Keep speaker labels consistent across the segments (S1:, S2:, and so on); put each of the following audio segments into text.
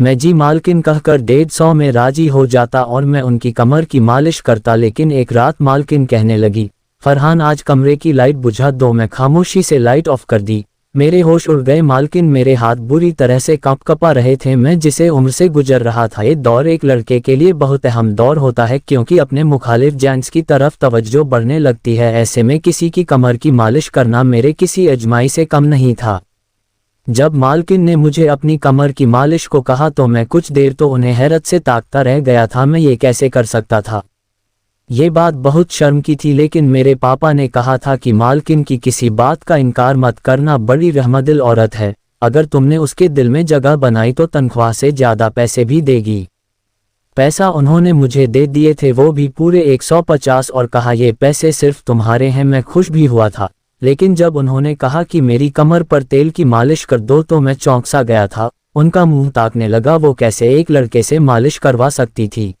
S1: मैं जी मालकिन कहकर 150 में राजी हो जाता और मैं उनकी कमर की मालिश करता। लेकिन एक रात मालकिन कहने लगी, फरहान आज कमरे की लाइट बुझा दो। मैं खामोशी से लाइट ऑफ कर दी। मेरे होश उड़ गए। मालकिन मेरे हाथ बुरी तरह से कांपा रहे थे। मैं जिसे उम्र से गुजर रहा था, ये दौर एक लड़के के लिए बहुत अहम दौर होता है, क्योंकि अपने मुखालिफ जेंट्स की तरफ तवज्जो बढ़ने लगती है। ऐसे में किसी की कमर की मालिश करना मेरे किसी अजमाई से कम नहीं था। जब मालकिन ने मुझे अपनी कमर की मालिश को कहा तो मैं कुछ देर तो उन्हें हैरत से ताकता रह गया था। मैं ये कैसे कर सकता था? ये बात बहुत शर्म की थी, लेकिन मेरे पापा ने कहा था कि मालकिन की किसी बात का इनकार मत करना, बड़ी रहमदिल औरत है। अगर तुमने उसके दिल में जगह बनाई तो तनख्वाह से ज़्यादा पैसे भी देगी। पैसा उन्होंने मुझे दे दिए थे, वो भी पूरे 150, और कहा ये पैसे सिर्फ तुम्हारे हैं। मैं खुश भी हुआ था, लेकिन जब उन्होंने कहा कि मेरी कमर पर तेल की मालिश कर दो तो मैं चौंक सा गया था। उनका मुंह ताकने लगा। वो कैसे एक लड़के से मालिश करवा सकती थी?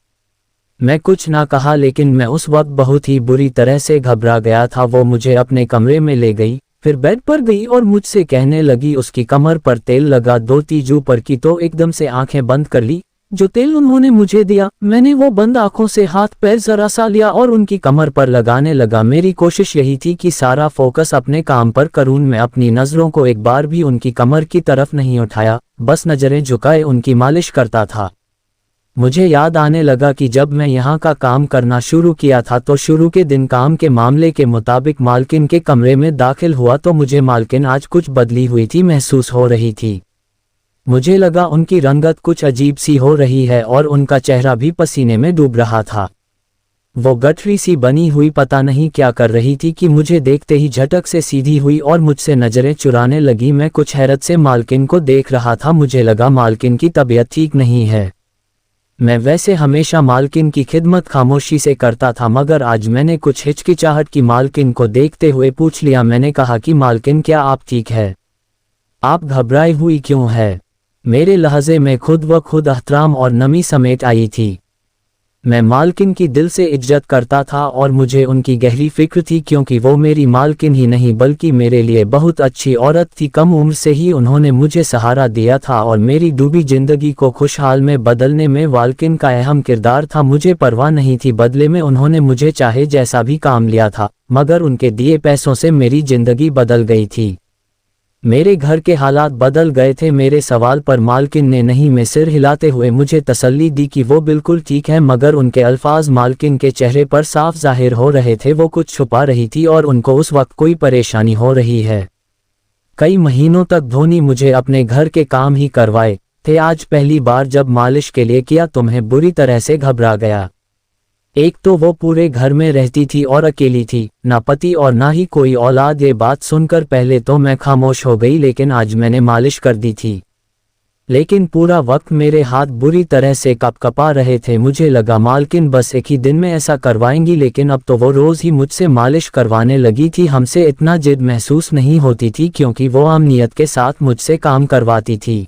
S1: मैं कुछ ना कहा, लेकिन मैं उस वक्त बहुत ही बुरी तरह से घबरा गया था। वो मुझे अपने कमरे में ले गई, फिर बेड पर गई और मुझसे कहने लगी उसकी कमर पर तेल लगा दो। तीजू पर की तो एकदम से आंखें बंद कर ली। जो तेल उन्होंने मुझे दिया, मैंने वो बंद आंखों से हाथ पैर जरा सा लिया और उनकी कमर पर लगाने लगा। मेरी कोशिश यही थी कि सारा फोकस अपने काम पर करूं। मैं अपनी नजरों को एक बार भी उनकी कमर की तरफ नहीं उठाया, बस नजरें झुकाए उनकी मालिश करता था। मुझे याद आने लगा कि जब मैं यहाँ का काम करना शुरू किया था तो शुरू के दिन काम के मामले के मुताबिक मालकिन के कमरे में दाखिल हुआ तो मुझे मालकिन आज कुछ बदली हुई थी महसूस हो रही थी। मुझे लगा उनकी रंगत कुछ अजीब सी हो रही है और उनका चेहरा भी पसीने में डूब रहा था। वो गठरी सी बनी हुई पता नहीं क्या कर रही थी कि मुझे देखते ही झटक से सीधी हुई और मुझसे नजरें चुराने लगी। मैं कुछ हैरत से मालकिन को देख रहा था। मुझे लगा मालकिन की तबीयत ठीक नहीं है। मैं वैसे हमेशा मालकिन की खिदमत खामोशी से करता था, मगर आज मैंने कुछ हिचकिचाहट की मालकिन को देखते हुए पूछ लिया। मैंने कहा कि मालकिन क्या आप ठीक है? आप घबराई हुई क्यों है? मेरे लहजे में खुद व खुद एहतराम और नमी समेट आई थी। मैं मालकिन की दिल से इज्जत करता था और मुझे उनकी गहरी फिक्र थी, क्योंकि वो मेरी मालकिन ही नहीं बल्कि मेरे लिए बहुत अच्छी औरत थी। कम उम्र से ही उन्होंने मुझे सहारा दिया था और मेरी डूबी जिंदगी को खुशहाल में बदलने में मालकिन का अहम किरदार था। मुझे परवाह नहीं थी, बदले में उन्होंने मुझे चाहे जैसा भी काम लिया था, मगर उनके दिए पैसों से मेरी जिंदगी बदल गई थी। मेरे घर के हालात बदल गए थे। मेरे सवाल पर मालकिन ने नहीं में सिर हिलाते हुए मुझे तसल्ली दी कि वो बिल्कुल ठीक है, मगर उनके अल्फाज मालकिन के चेहरे पर साफ जाहिर हो रहे थे। वो कुछ छुपा रही थी और उनको उस वक्त कोई परेशानी हो रही है। कई महीनों तक धोनी मुझे अपने घर के काम ही करवाए थे। आज पहली बार जब मालिश के लिए किया तो मैं बुरी तरह से घबरा गया। एक तो वो पूरे घर में रहती थी और अकेली थी, ना पति और ना ही कोई औलाद। ये बात सुनकर पहले तो मैं खामोश हो गई, लेकिन आज मैंने मालिश कर दी थी। लेकिन पूरा वक्त मेरे हाथ बुरी तरह से कपकपा रहे थे। मुझे लगा मालकिन बस एक ही दिन में ऐसा करवाएंगी, लेकिन अब तो वो रोज ही मुझसे मालिश करवाने लगी थी। हमसे इतना जिद महसूस नहीं होती थी, क्योंकि वो आम नियत के साथ मुझसे काम करवाती थी।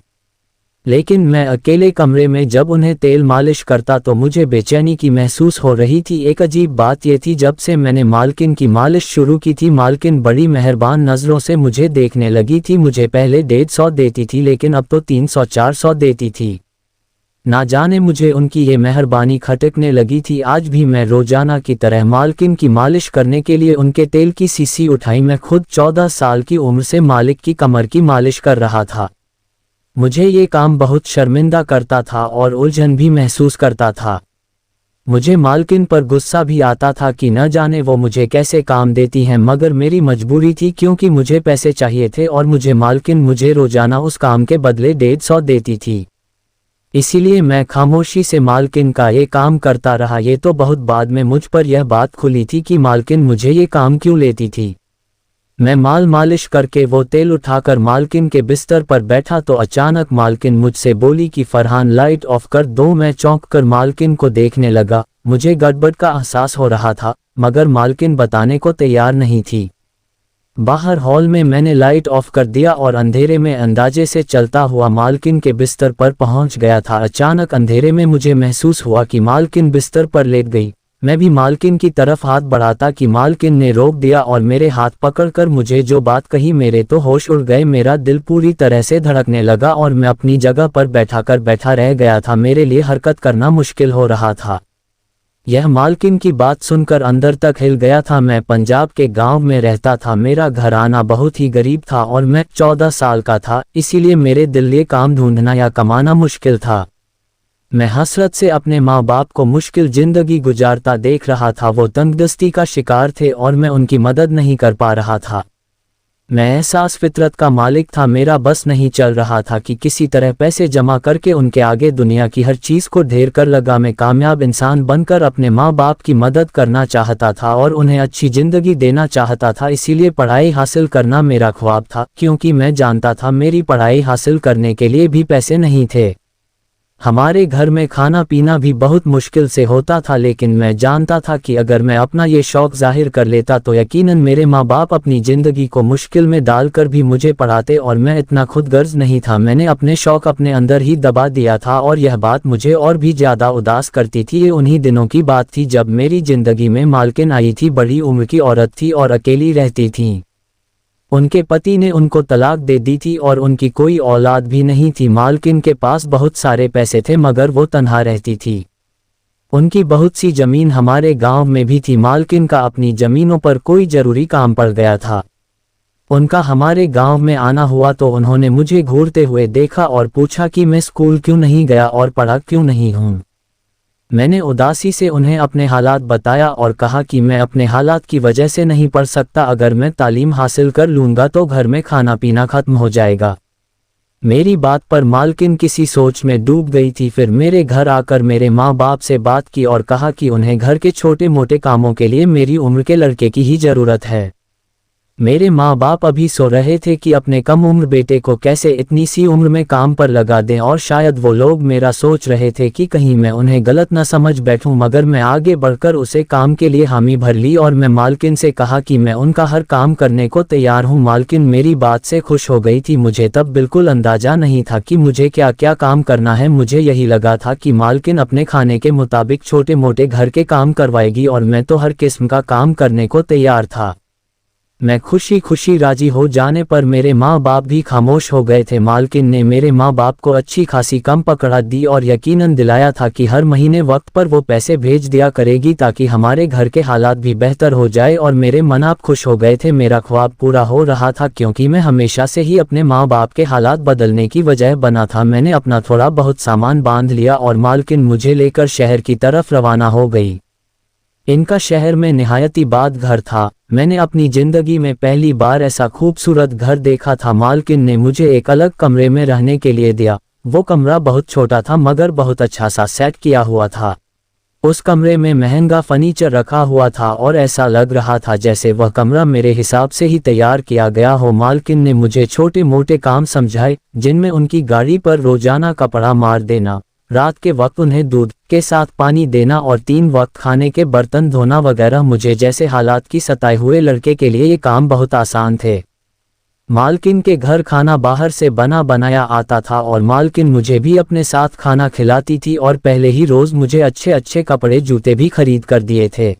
S1: लेकिन मैं अकेले कमरे में जब उन्हें तेल मालिश करता तो मुझे बेचैनी की महसूस हो रही थी। एक अजीब बात यह थी, जब से मैंने मालकिन की मालिश शुरू की थी, मालकिन बड़ी मेहरबान नज़रों से मुझे देखने लगी थी। मुझे पहले 150 देती थी, लेकिन अब तो 300-400 देती थी। ना जाने मुझे उनकी ये मेहरबानी खटकने लगी थी। आज भी मैं रोजाना की तरह मालकिन की मालिश करने के लिए उनके तेल की शीशी उठाई। मैं खुद 14 साल की उम्र से मालिक की कमर की मालिश कर रहा था। मुझे ये काम बहुत शर्मिंदा करता था और उलझन भी महसूस करता था। मुझे मालकिन पर गुस्सा भी आता था कि न जाने वो मुझे कैसे काम देती हैं, मगर मेरी मजबूरी थी, क्योंकि मुझे पैसे चाहिए थे और मालकिन मुझे रोजाना उस काम के बदले 150 देती थी। इसीलिए मैं खामोशी से मालकिन का ये काम करता रहा। ये तो बहुत बाद में मुझ पर यह बात खुली थी कि मालकिन मुझे ये काम क्यों लेती थी। मैं मालिश करके वो तेल उठाकर मालकिन के बिस्तर पर बैठा तो अचानक मालकिन मुझसे बोली कि फरहान लाइट ऑफ कर दो। मैं चौंक कर मालकिन को देखने लगा। मुझे गड़बड़ का एहसास हो रहा था, मगर मालकिन बताने को तैयार नहीं थी। बाहर हॉल में मैंने लाइट ऑफ कर दिया और अंधेरे में अंदाजे से चलता हुआ मालकिन के बिस्तर पर पहुंच गया था। अचानक अंधेरे में मुझे महसूस हुआ कि मालकिन बिस्तर पर लेट गई मैं भी मालकिन की तरफ हाथ बढ़ाता कि मालकिन ने रोक दिया और मेरे हाथ पकड़कर मुझे जो बात कही, मेरे तो होश उड़ गए। मेरा दिल पूरी तरह से धड़कने लगा और मैं अपनी जगह पर बैठा रह गया था। मेरे लिए हरकत करना मुश्किल हो रहा था। यह मालकिन की बात सुनकर अंदर तक हिल गया था। मैं पंजाब के गांव में रहता था। मेरा घराना बहुत ही गरीब था और मैं 14 साल का था, इसीलिए मेरे लिए काम ढूंढना या कमाना मुश्किल था। मैं हसरत से अपने माँ बाप को मुश्किल जिंदगी गुजारता देख रहा था। वो तंगदस्ती का शिकार थे और मैं उनकी मदद नहीं कर पा रहा था। मैं एहसास फितरत का मालिक था। मेरा बस नहीं चल रहा था कि किसी तरह पैसे जमा करके उनके आगे दुनिया की हर चीज़ को ढेर कर लगा। मैं कामयाब इंसान बनकर अपने माँ बाप की मदद करना चाहता था और उन्हें अच्छी ज़िंदगी देना चाहता था। इसीलिए पढ़ाई हासिल करना मेरा ख्वाब था, क्योंकि मैं जानता था मेरी पढ़ाई हासिल करने के लिए भी पैसे नहीं थे। हमारे घर में खाना पीना भी बहुत मुश्किल से होता था, लेकिन मैं जानता था कि अगर मैं अपना ये शौक़ जाहिर कर लेता तो यकीनन मेरे माँ बाप अपनी ज़िंदगी को मुश्किल में डालकर भी मुझे पढ़ाते। और मैं इतना खुदगर्ज नहीं था। मैंने अपने शौक़ अपने अंदर ही दबा दिया था और यह बात मुझे और भी ज़्यादा उदास करती थी। ये उन्हीं दिनों की बात थी जब मेरी ज़िंदगी में मालकिन आई थी। बड़ी उम्र की औरत थी और अकेली रहती थी। उनके पति ने उनको तलाक दे दी थी और उनकी कोई औलाद भी नहीं थी। मालकिन के पास बहुत सारे पैसे थे मगर वो तन्हा रहती थी। उनकी बहुत सी ज़मीन हमारे गांव में भी थी। मालकिन का अपनी ज़मीनों पर कोई ज़रूरी काम पड़ गया था। उनका हमारे गांव में आना हुआ तो उन्होंने मुझे घूरते हुए देखा और पूछा कि मैं स्कूल क्यों नहीं गया और पढ़ा क्यों नहीं हूँ। मैंने उदासी से उन्हें अपने हालात बताया और कहा कि मैं अपने हालात की वजह से नहीं पढ़ सकता। अगर मैं तालीम हासिल कर लूँगा तो घर में खाना पीना खत्म हो जाएगा। मेरी बात पर मालकिन किसी सोच में डूब गई थी। फिर मेरे घर आकर मेरे माँ बाप से बात की और कहा कि उन्हें घर के छोटे मोटे कामों के लिए मेरी उम्र के लड़के की ही ज़रूरत है। मेरे माँ बाप अभी सो रहे थे कि अपने कम उम्र बेटे को कैसे इतनी सी उम्र में काम पर लगा दें, और शायद वो लोग मेरा सोच रहे थे कि कहीं मैं उन्हें गलत न समझ बैठूं। मगर मैं आगे बढ़कर उसे काम के लिए हामी भर ली और मैं मालकिन से कहा कि मैं उनका हर काम करने को तैयार हूं। मालकिन मेरी बात से खुश हो गई थी। मुझे तब बिल्कुल अंदाजा नहीं था कि मुझे क्या क्या काम करना है। मुझे यही लगा था कि मालकिन अपने खाने के मुताबिक छोटे मोटे घर के काम करवाएगी और मैं तो हर किस्म का काम करने को तैयार था। मैं खुशी खुशी राजी हो जाने पर मेरे माँ बाप भी खामोश हो गए थे। मालकिन ने मेरे माँ बाप को अच्छी खासी कम पकड़ा दी और यकीनन दिलाया था कि हर महीने वक्त पर वो पैसे भेज दिया करेगी ताकि हमारे घर के हालात भी बेहतर हो जाए। और मेरे मन आप खुश हो गए थे। मेरा ख्वाब पूरा हो रहा था, क्योंकि मैं हमेशा से ही अपने माँ बाप के हालात बदलने की वजह बना था। मैंने अपना थोड़ा बहुत सामान बांध लिया और मालकिन मुझे लेकर शहर की तरफ रवाना हो गई। इनका शहर में निहायती बाद घर था। मैंने अपनी जिंदगी में पहली बार ऐसा खूबसूरत घर देखा था। मालकिन ने मुझे एक अलग कमरे में रहने के लिए दिया। वो कमरा बहुत छोटा था मगर बहुत अच्छा सा सेट किया हुआ था। उस कमरे में महंगा फर्नीचर रखा हुआ था और ऐसा लग रहा था जैसे वह कमरा मेरे हिसाब से ही तैयार किया गया हो। मालकिन ने मुझे छोटे मोटे काम समझाए, जिनमें उनकी गाड़ी पर रोजाना कपड़ा मार देना, रात के वक्त उन्हें दूध के साथ पानी देना और 3 वक्त खाने के बर्तन धोना वगैरह। मुझे जैसे हालात की सताए हुए लड़के के लिए ये काम बहुत आसान थे। मालकिन के घर खाना बाहर से बना बनाया आता था और मालकिन मुझे भी अपने साथ खाना खिलाती थी और पहले ही रोज़ मुझे अच्छे अच्छे कपड़े जूते भी खरीद कर दिए थे।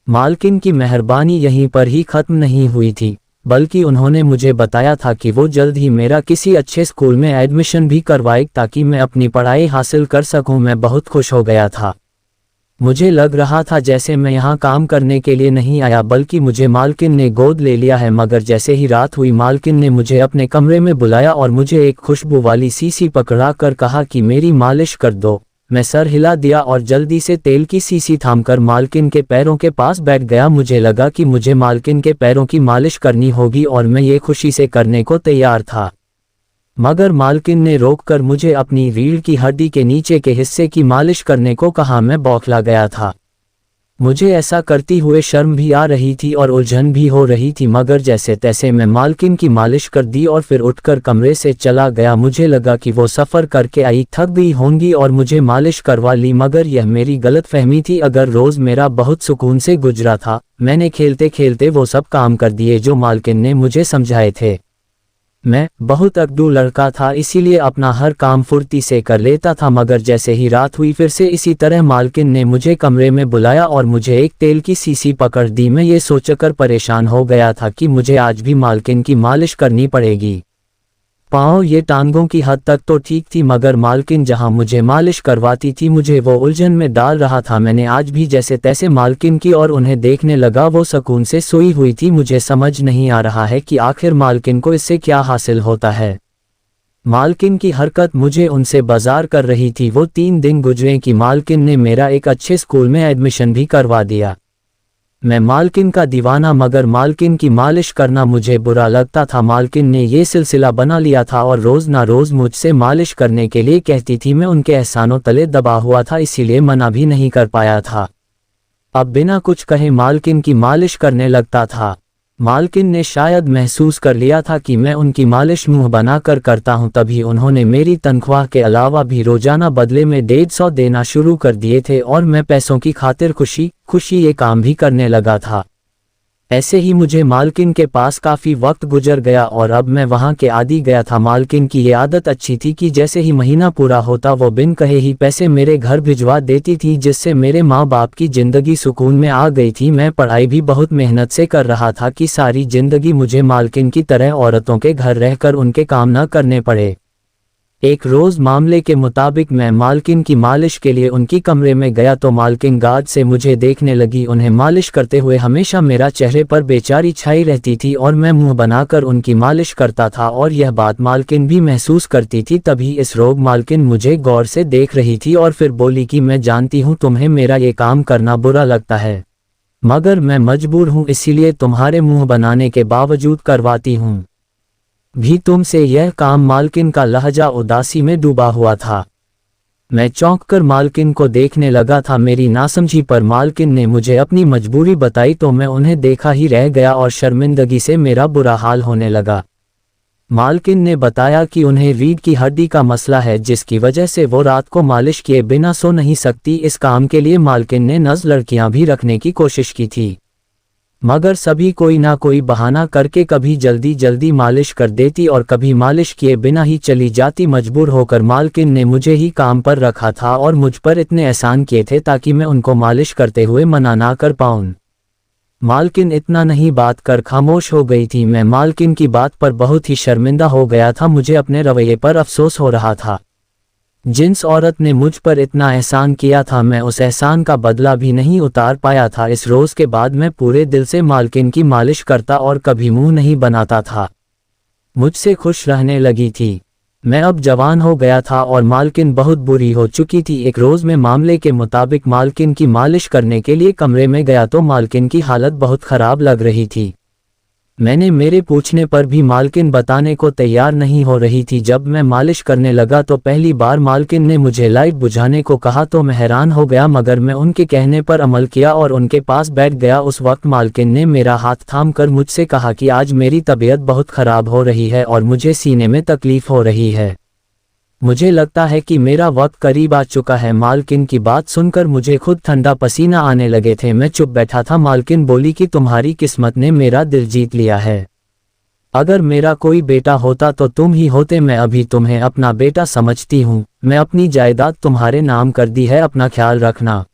S1: मालकिन की मेहरबानी यहीं पर ही ख़त्म नहीं हुई थी, बल्कि उन्होंने मुझे बताया था कि वो जल्द ही मेरा किसी अच्छे स्कूल में एडमिशन भी करवाए ताकि मैं अपनी पढ़ाई हासिल कर सकूं। मैं बहुत खुश हो गया था। मुझे लग रहा था जैसे मैं यहाँ काम करने के लिए नहीं आया, बल्कि मुझे मालकिन ने गोद ले लिया है। मगर जैसे ही रात हुई, मालकिन ने मुझे अपने कमरे में बुलाया और मुझे एक खुशबू वाली शीशी पकड़ा कर कहा कि मेरी मालिश कर दो। मैं सर हिला दिया और जल्दी से तेल की शीशी थामकर मालकिन के पैरों के पास बैठ गया। मुझे लगा कि मुझे मालकिन के पैरों की मालिश करनी होगी और मैं ये खुशी से करने को तैयार था। मगर मालकिन ने रोककर मुझे अपनी रीढ़ की हड्डी के नीचे के हिस्से की मालिश करने को कहा। मैं बौखला गया था। मुझे ऐसा करती हुए शर्म भी आ रही थी और उलझन भी हो रही थी, मगर जैसे तैसे मैं मालकिन की मालिश कर दी और फिर उठकर कमरे से चला गया। मुझे लगा कि वो सफ़र करके आई, थक गई होंगी और मुझे मालिश करवा ली, मगर यह मेरी गलतफहमी थी। अगर रोज़ मेरा बहुत सुकून से गुजरा था। मैंने खेलते खेलते वो सब काम कर दिए जो मालकिन ने मुझे समझाए थे। मैं बहुत अकड़ू लड़का था, इसीलिए अपना हर काम फुर्ती से कर लेता था, मगर जैसे ही रात हुई फिर से इसी तरह मालकिन ने मुझे कमरे में बुलाया और मुझे एक तेल की शीशी पकड़ दी। मैं ये सोचकर परेशान हो गया था कि मुझे आज भी मालकिन की मालिश करनी पड़ेगी। पाँव ये टांगों की हद तक तो ठीक थी, मगर मालकिन जहां मुझे मालिश करवाती थी मुझे वो उलझन में डाल रहा था। मैंने आज भी जैसे तैसे मालकिन की और उन्हें देखने लगा। वो सुकून से सोई हुई थी। मुझे समझ नहीं आ रहा है कि आखिर मालकिन को इससे क्या हासिल होता है। मालकिन की हरकत मुझे उनसे बाजार कर रही थी। वो 3 दिन गुजरे कि मालकिन ने मेरा एक अच्छे स्कूल में एडमिशन भी करवा दिया। मैं मालकिन का दीवाना, मगर मालकिन की मालिश करना मुझे बुरा लगता था। मालकिन ने ये सिलसिला बना लिया था और रोज़ ना रोज़ मुझसे मालिश करने के लिए कहती थी। मैं उनके एहसानों तले दबा हुआ था, इसीलिए मना भी नहीं कर पाया था। अब बिना कुछ कहे मालकिन की मालिश करने लगता था। मालकिन ने शायद महसूस कर लिया था कि मैं उनकी मालिश मुंह बनाकर करता हूं, तभी उन्होंने मेरी तनख्वाह के अलावा भी रोजाना बदले में 150 देना शुरू कर दिए थे और मैं पैसों की खातिर खुशी खुशी ये काम भी करने लगा था। ऐसे ही मुझे मालकिन के पास काफ़ी वक्त गुजर गया और अब मैं वहाँ के आदी गया था। मालकिन की ये आदत अच्छी थी कि जैसे ही महीना पूरा होता वो बिन कहे ही पैसे मेरे घर भिजवा देती थी, जिससे मेरे माँ बाप की ज़िंदगी सुकून में आ गई थी। मैं पढ़ाई भी बहुत मेहनत से कर रहा था कि सारी ज़िंदगी मुझे मालकिन की तरह औरतों के घर रहकर उनके काम न करने पड़े। एक रोज़ मामले के मुताबिक मैं मालकिन की मालिश के लिए उनकी कमरे में गया तो मालकिन गार्ड से मुझे देखने लगी। उन्हें मालिश करते हुए हमेशा मेरा चेहरे पर बेचारी छाई रहती थी और मैं मुंह बनाकर उनकी मालिश करता था और यह बात मालकिन भी महसूस करती थी। तभी इस रोग मालकिन मुझे गौर से देख रही थी और फिर बोली कि मैं जानती हूँ तुम्हें मेरा ये काम करना बुरा लगता है, मगर मैं मजबूर हूँ, इसीलिए तुम्हारे मुंह बनाने के बावजूद करवाती हूँ भी तुमसे यह काम। मालकिन का लहजा उदासी में डूबा हुआ था। मैं चौंककर मालकिन को देखने लगा था। मेरी नासमझी पर मालकिन ने मुझे अपनी मजबूरी बताई तो मैं उन्हें देखा ही रह गया और शर्मिंदगी से मेरा बुरा हाल होने लगा। मालकिन ने बताया कि उन्हें रीढ़ की हड्डी का मसला है, जिसकी वजह से वो रात को मालिश किए बिना सो नहीं सकती। इस काम के लिए मालकिन ने 9 लड़कियां भी रखने की कोशिश की थी, मगर सभी कोई ना कोई बहाना करके कभी जल्दी जल्दी मालिश कर देती और कभी मालिश किए बिना ही चली जाती। मजबूर होकर मालकिन ने मुझे ही काम पर रखा था और मुझ पर इतने एहसान किए थे ताकि मैं उनको मालिश करते हुए मना ना कर पाऊं। मालकिन इतना नहीं बात कर खामोश हो गई थी। मैं मालकिन की बात पर बहुत ही शर्मिंदा हो गया था। मुझे अपने रवैये पर अफसोस हो रहा था। जिस औरत ने मुझ पर इतना एहसान किया था, मैं उस एहसान का बदला भी नहीं उतार पाया था। इस रोज़ के बाद मैं पूरे दिल से मालकिन की मालिश करता और कभी मुंह नहीं बनाता था। मुझसे खुश रहने लगी थी। मैं अब जवान हो गया था और मालकिन बहुत बुरी हो चुकी थी। एक रोज़ मैं मामले के मुताबिक मालकिन की मालिश करने के लिए कमरे में गया तो मालकिन की हालत बहुत ख़राब लग रही थी। मैंने मेरे पूछने पर भी मालकिन बताने को तैयार नहीं हो रही थी। जब मैं मालिश करने लगा तो पहली बार मालकिन ने मुझे लाइट बुझाने को कहा तो मैं हैरान हो गया, मगर मैं उनके कहने पर अमल किया और उनके पास बैठ गया। उस वक्त मालकिन ने मेरा हाथ थामकर मुझसे कहा कि आज मेरी तबीयत बहुत ख़राब हो रही है और मुझे सीने में तकलीफ़ हो रही है। मुझे लगता है कि मेरा वक्त करीब आ चुका है। मालकिन की बात सुनकर मुझे खुद ठंडा पसीना आने लगे थे। मैं चुप बैठा था। मालकिन बोली कि तुम्हारी किस्मत ने मेरा दिल जीत लिया है। अगर मेरा कोई बेटा होता तो तुम ही होते। मैं अभी तुम्हें अपना बेटा समझती हूँ। मैं अपनी जायदाद तुम्हारे नाम कर दी है, अपना ख्याल रखना।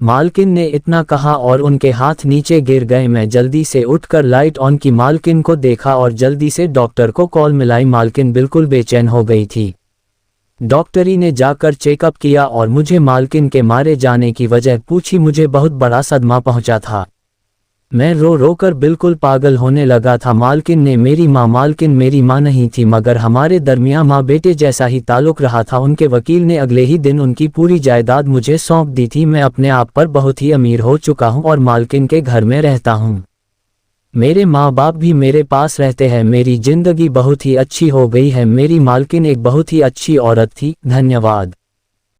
S1: मालकिन ने इतना कहा और उनके हाथ नीचे गिर गए। मैं जल्दी से उठकर लाइट ऑन की, मालकिन को देखा और जल्दी से डॉक्टर को कॉल मिलाई। मालकिन बिल्कुल बेचैन हो गई थी। डॉक्टरी ने जाकर चेकअप किया और मुझे मालकिन के मारे जाने की वजह पूछी। मुझे बहुत बड़ा सदमा पहुंचा था। मैं रो रो कर बिल्कुल पागल होने लगा था। मालकिन मेरी माँ नहीं थी, मगर हमारे दरमियां माँ बेटे जैसा ही ताल्लुक रहा था। उनके वकील ने अगले ही दिन उनकी पूरी जायदाद मुझे सौंप दी थी। मैं अपने आप पर बहुत ही अमीर हो चुका हूँ और मालकिन के घर में रहता हूँ। मेरे माँ बाप भी मेरे पास रहते हैं। मेरी जिंदगी बहुत ही अच्छी हो गई है। मेरी मालकिन एक बहुत ही अच्छी औरत थी। धन्यवाद।